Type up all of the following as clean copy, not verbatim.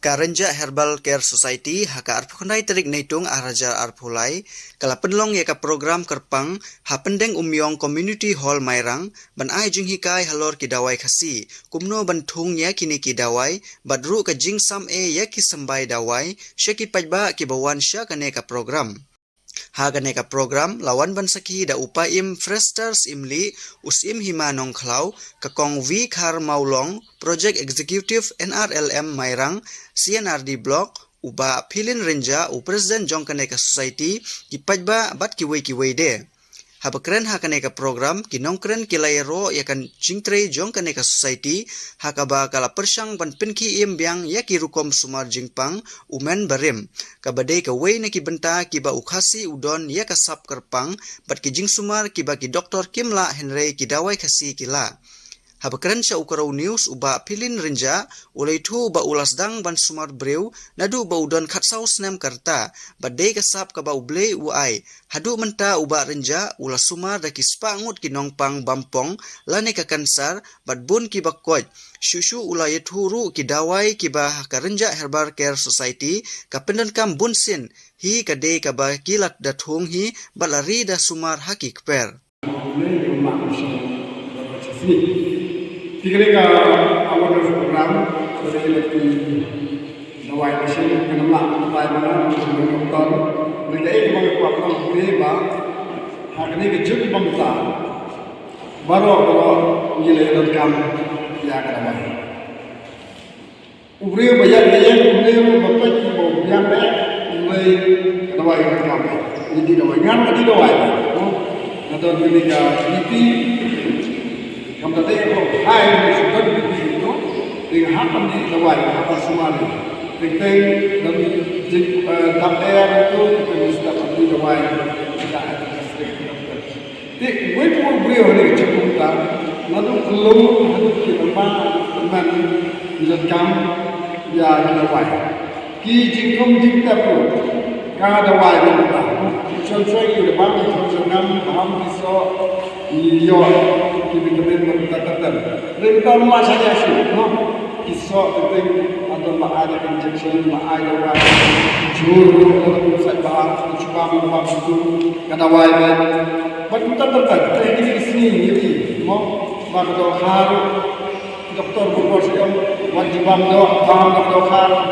Karanja Herbal Care Society haka arpukhnai terik neitung arajar arphulai kala penlong yaka program kerpang ha pendeng umyong community hall mairang ban ai jing hikai halor ki dawai khasi kumno ban thung ya kini ki dawai badru ka jing sam e ya ki sambai dawai sheki pajba ki bawan sha kane ka program Hagane ka program lawan ban saki da upaim fresters imli usim hima nongklau kakong V Khar Maulong Project Executive NRLM Mairang CNRD Block uba Philin Renja u President Jongkane ka Society kipajba bat kiwei de Habakren hakane ka program kinongkren kilayero yakan jingtre Jongkane ka Society hakaba kala persang ban pinki imbyang yaki rukom sumar jingpang umen barim kabade ka wei na kibenta kiba ukhasi udon yaka sap kerpang bat ki jing sumar kiba ki Dr. Kimla Henry kidawai khasi kila Habakren sya ukarau news uba Philin Renja ulai thu ba ulasdang ban sumar breu nadu ba udon khatsau snem karta bade ka sap ka ba uble uai hadu menta uba Renja ula sumar da kispa ngut kinongpang bampong lane ka kansar bat bun ki bakoj shushu ula yethuru ki dawai ki ba Karanja Herbal Care Society ka pendan kam bunsin hi ka de ka ba kilat da thung hi balari da sumar hakik per Tiga awal program dari lagi nawai mesin kenamlah nawai mana menonton menjadi kembang kuat boleh bah hari ini kecil bangsa baru nilai rekam yang ada ubri bayar ubri bapak yang mulai nawai rekam jadi nawai ngan jadi nawai atau mereka itu Kamu tadi kalau hai sudah begitu, dengan hapan di lawai, hapan sumali, dengan dan dapur itu kita mesti dapat di lawai, tidak ada kesalahan. Jadi, gue pun beri orang cukup tak, lalu belum kita teman menjadikan ya di lawai. Kijing kita pun, kada lawai kita. Contoh itu bang, contoh nam, ham bisa iyo kita berkata-kata. Kita masanya sih, no. Kisah tentang atau ada injection, ada orang juru atau pusat bahar, cuba membuat itu kena wajib. Berkata-kata. Ini di sini jadi, mau baru harus doktor berkorban wajib baham doktor harus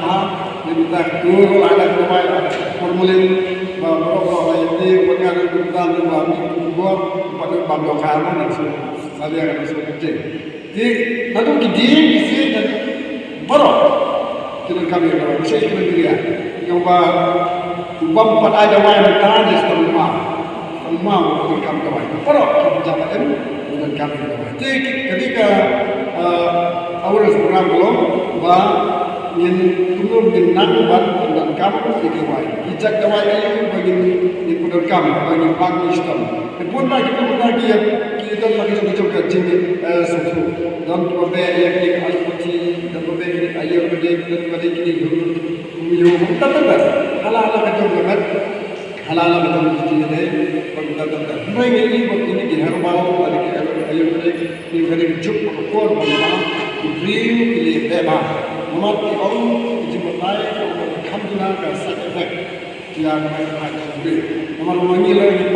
minta dulu ada kena formulir bahwa ini pengaruh tentang kami buat pada bangga kamu dan saya akan bekerja. Jadi lalu kita isi dan baru kita kami baru saya kena dia. Yang ubah pada ada wayang tangan semua untuk kami kawin. Baru kita jawab dengan kami kawin. Jadi ketika awal program belum yang turun dengan ban dan kamu dikawai. Ijak kawai itu bagi ikut kamu bagi Pakistan. Pun lagi kita lagi coba jadi susu dan beberapa yang alpuci dan beberapa ayam berdek dan beberapa ini tak halal betul banget halal betul jadi betul. Mereka ini di herbal ada ayam berdek ini berdek cukup kuat memang diberi pilih bebas. Umat orang dijumpai alhamdulillah ke side effect yang ada di nomor ini lagi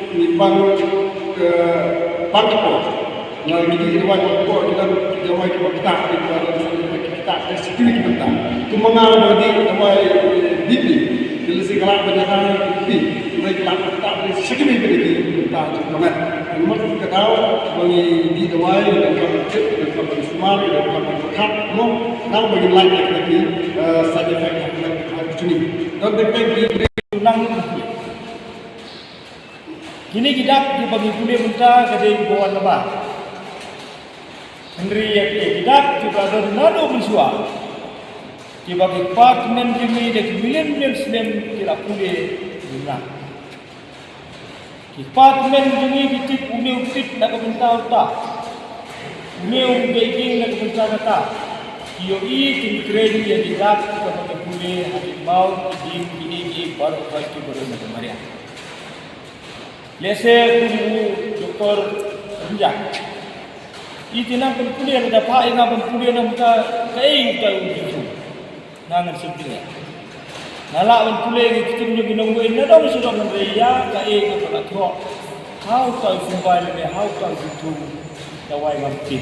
nipang ke pangkal lagi di luar pokok kita jawai kita kita security kita tu mengal bagi jawai BP bila segala benda BP mereka kita security kita cuma nomor kita tahu bagi di jawai dan kamu semua dan kamu kat mau nang bagi lagi lagi side effect yang cuni dan dengan nang kini kita dibagi kuliah minta kadai bawa lebah. Henry yang kita juga ada nado bersua. Dibagi partmen demi dan million slam kita kuliah minta. Partmen demi kita kuliah fit nak minta uta. Kuliah baking nak minta kata. Kioi kini yang kita bagi kuliah hari mau di baru kali baru macam Maria. Lese doktor Renja. Itu nak kuliah ada apa? Ingat kuliah nak kita kai kita uji. nangan sebenarnya. Nalak mentulis kita punya ginung ini dong sudah menraya kaya kepada kau. How tahu sumbai ni, how tahu itu dawai mati.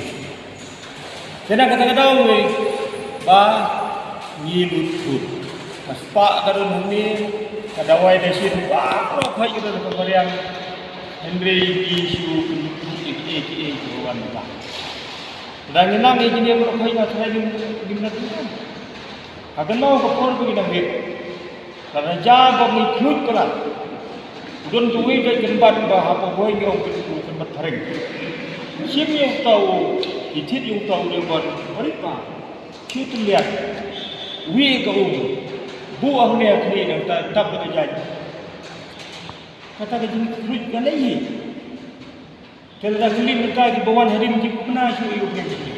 Jadi kata-kata we, ngilut. Paspak karun ni kadawai desin. Kalau kau kita kembalian Henry isu KA kawan lah. Dan nang ini dia merokok macam ni gimana tu? Akan mau kapor begini nanti. Karena jaga mengikut kerana udon tuwi dan gembat bah apa boy yang gembat taring. Siapa yang tahu, itit yang tahu dia buat mereka. Kita lihat, wi kau buah ni aku ni yang tak berjalan. Kata kerja kerut kan lagi. Kalau dah beli mereka di bawah hari ni pernah cuci ibu ni.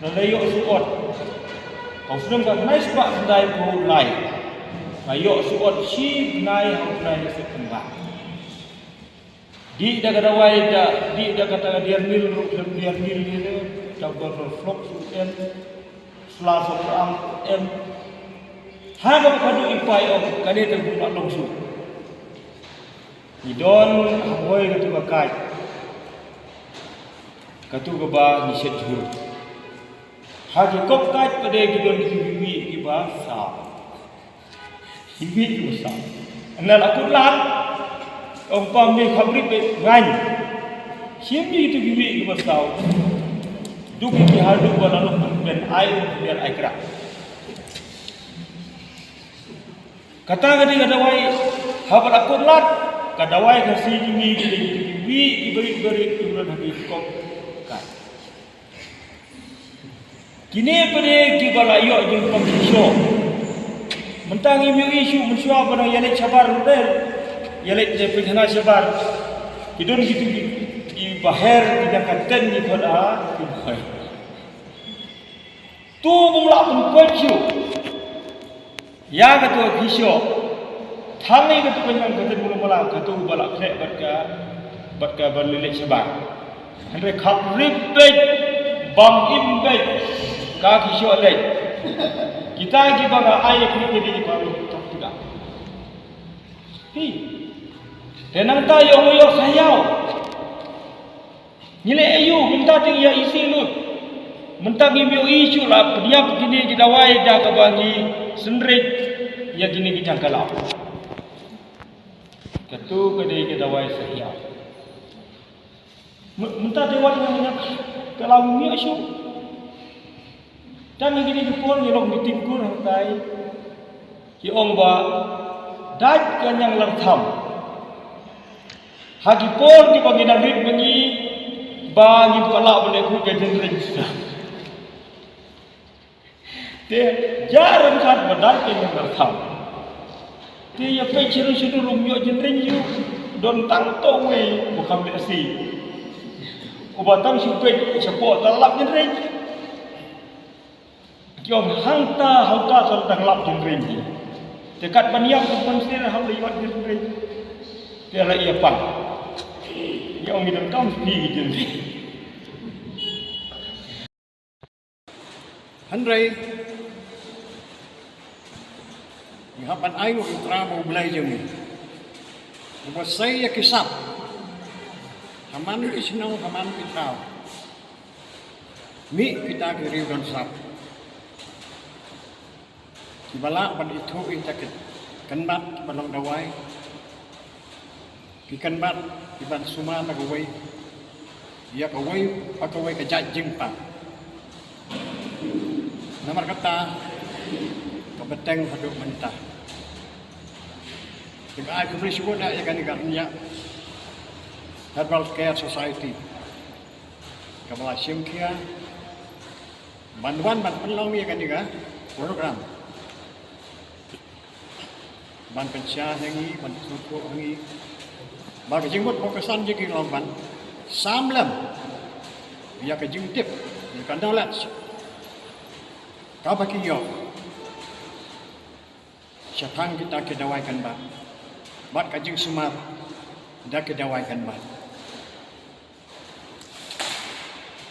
Lalu suot. Kau sudah kan nice pak sedai pun lain. Lalu suot si naik hau naik sekembang. Di dah kata wai dah, di dah kata dia nil ni, dah berflok sukan, selasa perang Haba kadu ipai o kade terbuka longsu. Idon hoy katu bakai. Katu gaba niset jur. Haji kop kai pada gidon kiwi kiba sa. Kiwi kiba sa. Anal aku lan. Umpam ni khabri be ngan. Siapa itu kiwi kiba sa. Duki ki hadu bala lu ben ai biar ai kra. Kata kadawai habat aku lat kadawai kasi ini diberi turun habis kok kan kini pada kibala yo jeng kompisio mentang isu mensua pada yale sabar model yale pejana sabar kidon gitu di bahar tidak katen di pada tu mula pun kocio ya kata kisyo thangai kata penyang kata mula mula kata balak krek batka berlilik sebab andre khap ribet bam imbet ka kisyo alai kita gi baga ai kini di baru tak tidak tenang ta yo sayau nile ayu minta ting ya isi lut mentang ibu isu lah dia begini kita wai dah kebangi sendiri ya gini kita kalah ketu kedai kita wai sahia mentang dewan yang kalau ni isu dan gini pun ni long meeting kur hantai ki ong ba daj kan yang lartham hagi pun ki bagi nagrit bengi bagi pala boleh ku ke generasi dia jarang kan badai yang bertham. Dia pergi ciru rumyo jenrenju don tang towe bukan besi. Kubatang supet sepot talap jenrenju. Kiong hanta tentang lap jenrenju. Dekat baniam pun sendiri hal lewat jenrenju. Dia lah ia pang. Yang ini dalam sepi jenrenju. Handrai Hapan ayo itra mau belajar ni. Buat saya kisah. Haman kisnau haman itra. Mi kita kiri dan sap. Kibala pada itu kita kenbat balong dawai. Kikenbat iban suma nagawai. Dia kawai kejat jengpa. Nomor kata beteng haduk mentah. Jika aku beri sebut nak ikan Herbal Care Society. Kepala Simkia bantuan penolong ikan program. Ban pencah hangi, ban suku hangi. Bagi jemput fokusan jadi lomban. Samlam. Dia kejengtip. Dia kandalat. Kau bagi yo. Siapang kita kedawaikan bah. Bat kajing sumar dah kedawaikan bah.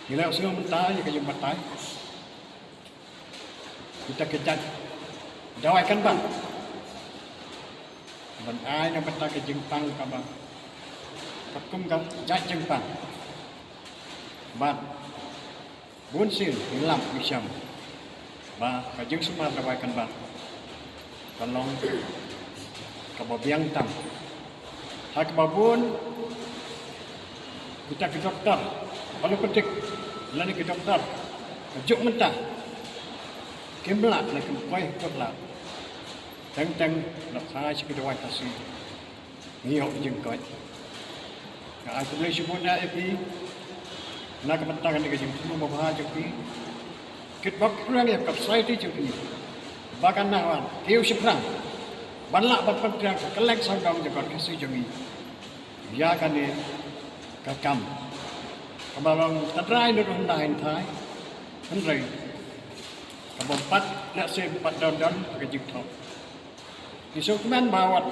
Bila semua mentah ya kajing batai. kita kejat dawai kan bang ban ai na bata ke jengpang ka bang kakum ka jat jengpang ban bun sil hilang isyam ba ka jeng semar dawai kan bang kalong ka babiang tam hak babun kita ke doktor kalau petik lani ke doktor juk mentah kemlak nak koi kotla tang nak sai ke dawai kasih niok jeng koi ka aku boleh sebut dah epi nak mentah kan ke jeng semua bahaya jepi kit bak kurang ya kap sai ti jepi bahkan nak tiu seberang banlak berperang kelek sangkam jekor kasih jengi ya kan ni kakam kabarang tadrai nu rendahin thai henry kabompat nak se pat don ke jikthop disukman bawat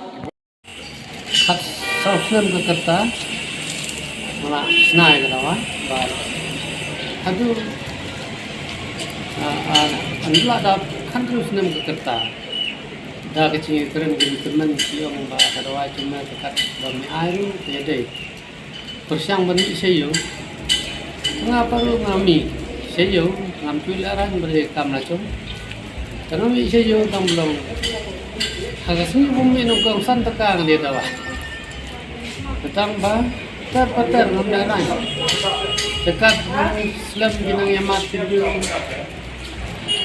khas sausnan ke kerta mala snai ke dawa ba adu anla da kan terus nem ke kerta da ke ci keren ke teman siong ba dawa cuma dekat bami air ya deh persiang bani sayo ngapa lu ngami sayo ngambil aran beri kam lacom karena mi sayo tam belum agak sini bumi nungkang santakang dia dawa petang ba terpater ngamdaran dekat Islam ginang yamat tidu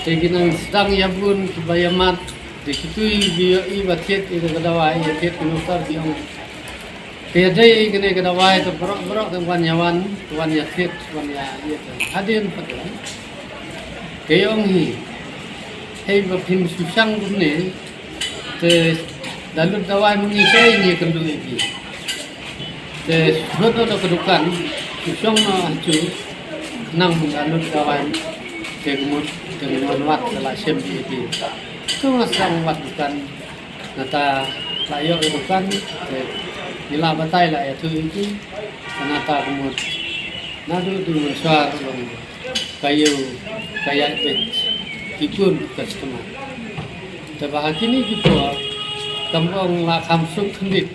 ginang sedang yabun kebayamat dikitui biyo ibatit itu kedawa ibatit kunusar biong Tiada kena kena wai tu berok tuan yawan tuan yatit tuan ya hadin pada keong hi hei bapim susang gune te dalu dawai mengisai ni kendu iki te betul do kedukan susang no hacu nang dalu dawai te gumut wat la sem iki tu ngasang wat bukan nata layo bukan nila batai lah ya tu itu kenapa kemudian nado tu suar kayu kayak ikun customer. Tapi kini kita kampung lah kamsuk kendit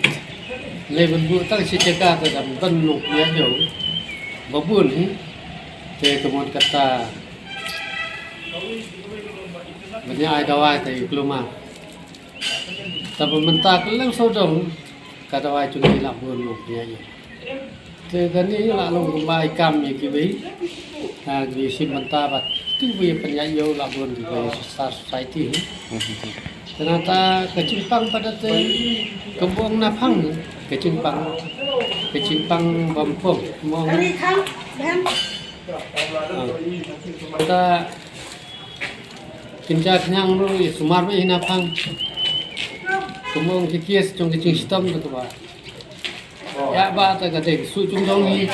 level bu tak sejaka tu dalam benuk ya jauh babun ni kemudian kata banyak ada wai tapi keluar tapi mentak lang sodong kata wai cuma hilang bunuh dia je. Tekan ni lah long kembali kami kibi, kibi si mentabat tu biar penyayo lah bunuh kibi society. Ternyata kecimpang pada tu kembang napang kecimpang bampung mau. Kita kinca kenyang lu sumar be napang. Kembang kikias trong kecing sistem tu ba. Ya ba ta kate su chung dong ni.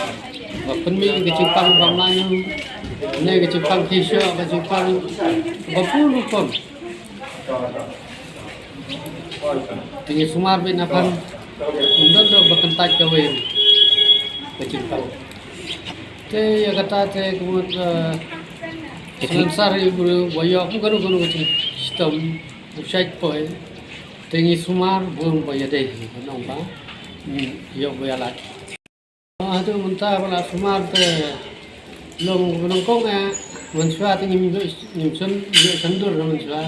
Ba penmi kecing pang bang lanyu. Ne kecing pang kisyo ba kecing pang ba pulu pom. Tinggi sumar be napan. Undang do ba kentaj kawe. Kecing pang. Te ya kata te kumut sensar ibu boyok ganu kecing sistem usai poe. Tinggi sumar burung bayar deh, nong ba, yok bayar lagi. Aduh mentah pula sumar te, long kong mensua tinggi nyusun sendur mensua.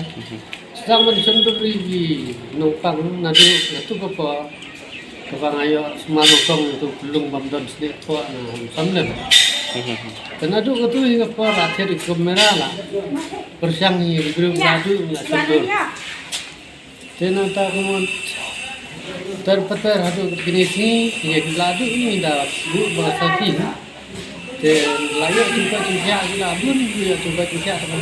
Sedang mensendur lagi nongpang nadu natu apa, kepang ayo sumar kong itu belum bamdon sedih po, samlem. Karena tu ketu hingga po latih di kamera lah, persiang ni belum nadu sendur. Tenata kemudian terpeter hadu kinisi ya ladu ini dah bu bahasa kini dan layak juga gila pun dia juga teman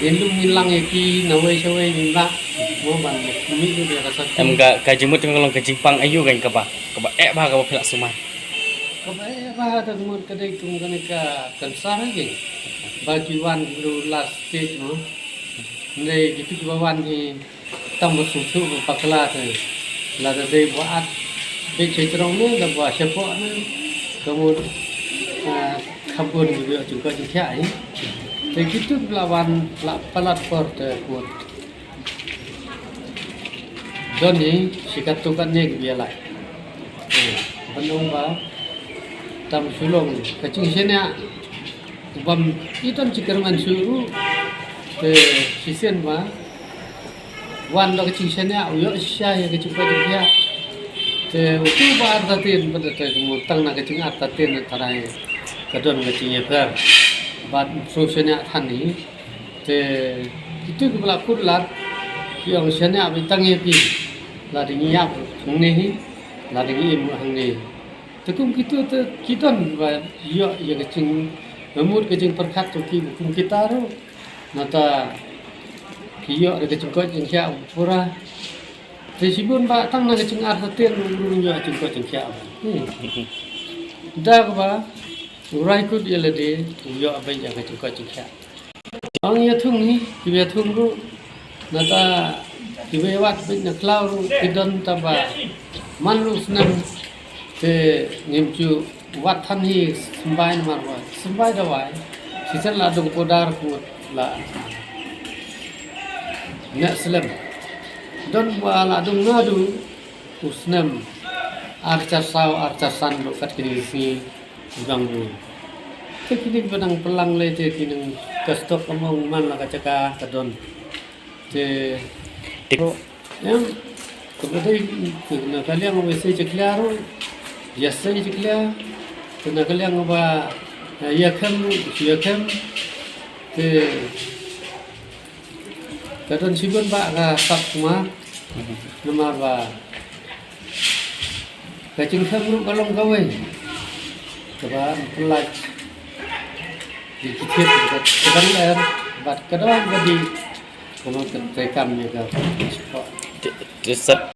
lindung hilang eki nawai sawai minta mau banyak ini tu dia rasa em kajimut kalau kejimpang ayu kan kaba bah kaba pelak sumar bah ada kemudian kedai tunggu ka kensar lagi bagi wan dulu last stage no. Này cái thứ ba thì trong một số bậc là thì là đây buat bên chơi trong nước là buat siapa nữa kemudian kabun juga juga dicari Begitu lawan pelat porter buat Doni sikat tukan nek biala. Bandung ba tam sulong kacing senya bam iton cikerman suru te sisen ba wan do kacing senya uyo sya ya kacing dia te utu ba artatin pada te mutang na kacing artatin tarai kadon kacing ya bat sosenya thani te itu berlaku lat yang senya bintang pi la dingiap ngni la dingim hangni tekum kitu te kiton ba yo ya kacing memut kacing perkat tu kum kita ro nata kiyo de kacing ko jing kya pura te sibun ba tang na kacing artatin urun yo kacing ko jing kya da ba urai kut yelade yo abai ya kacing ko jing kya ang ya thung ni kibe thung ru nata kibe wat bin na klau ru kidon taba manlu senang te nimcu wat than hi sembai na marwa sembai dawai sisen la dong podar ku la na selam don wa la dong ngadu usnam arca saw arca san lo kat kini si ganggu te kini benang pelang le te kini kastok among man la kacaka kadon te yang kemudian kalian mesti ceklar ya saya ceklar kena kalian apa ya kan ke kadon sibun pak ka sap semua nomor ba kacing samru kalong gawe coba pelaj dikit kadang air bat kadang badi kalau terekam juga Just